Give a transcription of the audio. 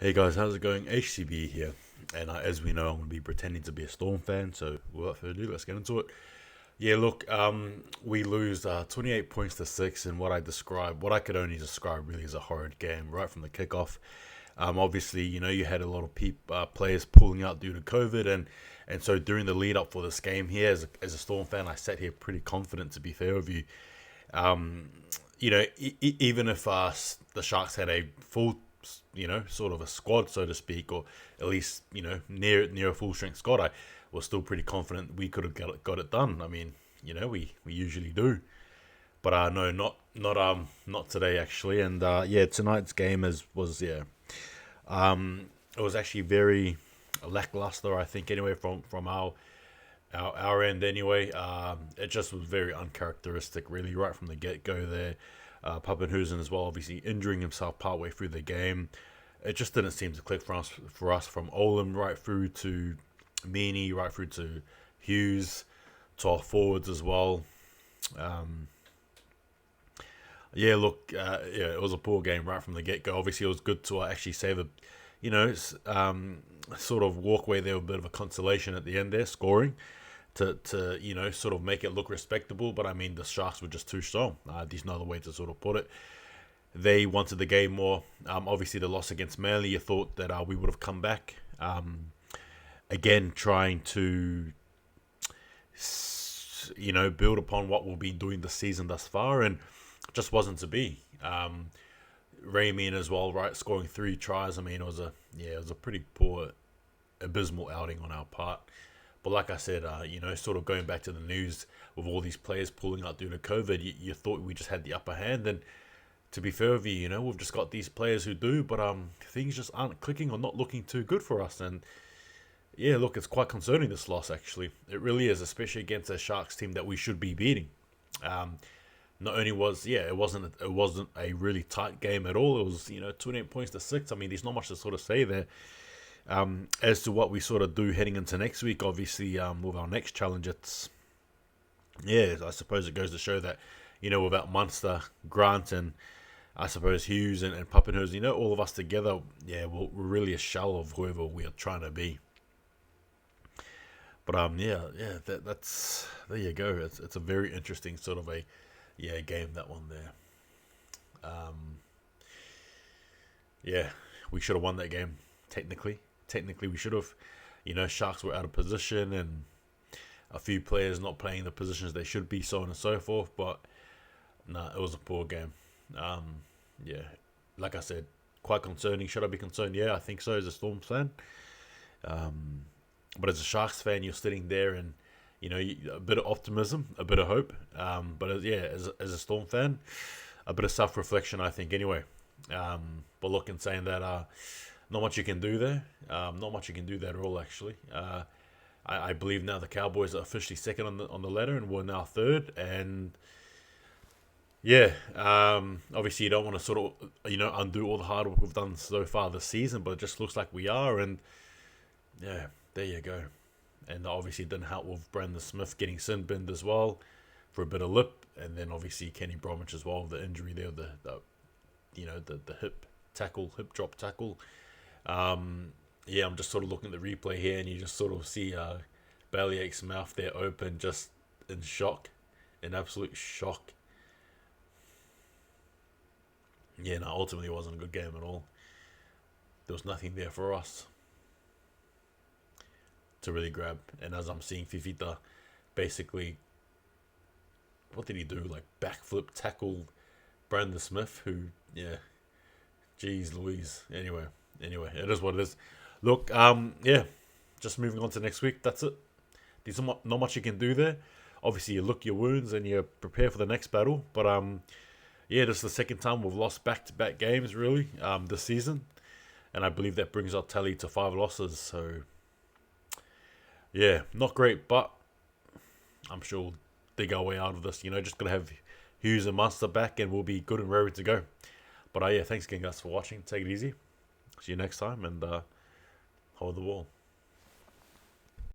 Hey guys, how's it going? HCB here, and as we know, I'm going to be pretending to be a Storm fan. So, without further ado, let's get into it. Yeah, look, we lose 28 points to six in what I could only describe really as a horrid game right from the kickoff. Obviously, you had a lot of players pulling out due to COVID, and so during the lead up for this game here, as a Storm fan, I sat here pretty confident. To be fair with you, um, even if the Sharks had a full, sort of a squad, so to speak, or at least near a full strength squad, I was still pretty confident we could have got it done. I mean, we usually do, but no, not today actually. And yeah, tonight's game it was actually very lackluster. I think anyway from our end anyway. It just was very uncharacteristic, really, right from the get go there. Pappenhuisen as well, obviously injuring himself partway through the game. It just didn't seem to click for us from Olam right through to Meany, right through to Hughes, to our forwards as well. Um, yeah, look, yeah, it was a poor game right from the get go. Obviously, it was good to actually save you know, sort of walk away there with a bit of a consolation at the end there, scoring to sort of make it look respectable. But I mean, the Sharks were just too strong. There's no other way to sort of put it. They wanted the game more. Obviously, the loss against Manly, you thought that we would have come back. Again, trying to build upon what we've been doing this season thus far, and just wasn't to be. Raymond as well, right, scoring three tries. I mean, it was a pretty poor, abysmal outing on our part. But like I said, sort of going back to the news with all these players pulling out due to COVID, you thought we just had the upper hand. And to be fair with you, we've just got these players who do, but things just aren't clicking or not looking too good for us. And yeah, look, it's quite concerning, this loss, actually. It really is, especially against a Sharks team that we should be beating. Um, Not only it wasn't a really tight game at all. It was 28 points to six. I mean, there's not much to sort of say there. As to what we sort of do heading into next week, obviously, with our next challenge, I suppose it goes to show that, without Munster, Grant, and I suppose Hughes and Pappenhausen, all of us together, yeah, we're really a shell of whoever we are trying to be. But that's there you go. It's a very interesting sort of a game, that one there. Um, yeah, we should have won that game. Technically, we should have. Sharks were out of position and a few players not playing the positions they should be, so on and so forth. But nah, it was a poor game. Um, yeah, like I said, quite concerning. Should I be concerned? Yeah, I think so as a Storm fan. Um, but as a Sharks fan, you're sitting there and a bit of optimism, a bit of hope. But yeah, as a Storm fan, a bit of self reflection, I think. Anyway, but look, in saying that, not much you can do there. Not much you can do there at all, actually. I believe now the Cowboys are officially second on the ladder, and we're now third. And yeah, obviously you don't want to sort of undo all the hard work we've done so far this season, but it just looks like we are. And yeah, there you go. And obviously it didn't help with Brandon Smith getting sin binned as well for a bit of lip, and then obviously Kenny Bromwich as well, the injury there, the hip drop tackle. Yeah, I'm just sort of looking at the replay here, and you just sort of see Bellyache's mouth there open, just in shock, in absolute shock. Yeah, no, ultimately it wasn't a good game at all. There was nothing there for us to really grab. And as I'm seeing Fifita basically, what did he do? Like backflip tackle Brandon Smith, who, yeah, jeez Louise. Anyway, it is what it is. Look, yeah, just moving on to next week. That's it. There's not much you can do there. Obviously, you look your wounds and you prepare for the next battle. But yeah, this is the second time we've lost back-to-back games really this season, and I believe that brings our tally to 5 losses. So yeah, not great, but I'm sure we'll dig our way out of this. Just gotta have Hughes and Munster back, and we'll be good and ready to go. But yeah, thanks again, guys, for watching. Take it easy. See you next time, and hold the wall.